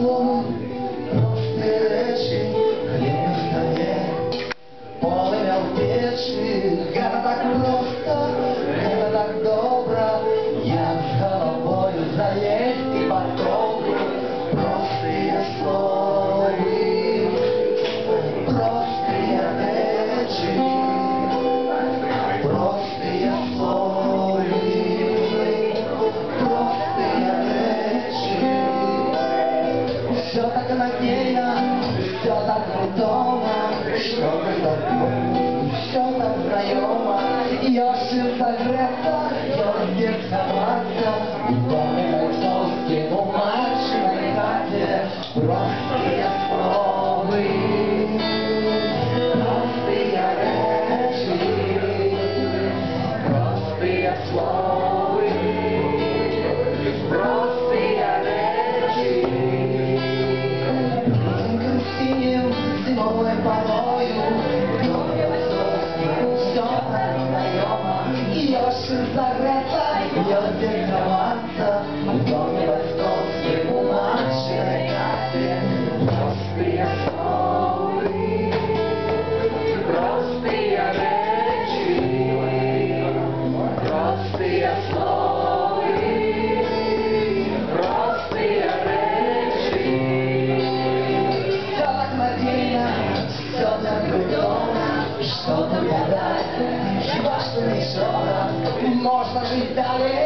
слово, простые речи, хлеб на столе, полымя в печи. Это так просто, это так добро, я с головою залезть и потрогаю простые слова, простые речи, простые слова, простые речи. Все так надежно, все так придумано, что когда все так знакомо. Я шил согреться, я раздержаться, и помню толстые бумажные карты, простые слова, простые речи, простые слова, простые речи. Розовым синим, зимовой порою, доме высоким, все так знакомо. Я шил согреться, я раздержаться, в доме высоким, бумажной карте, простые слова, простые речи, простые слова, простые речи. Все так надежно, все так придумано, что-то гадать, хиба что не шора, можно жить далее.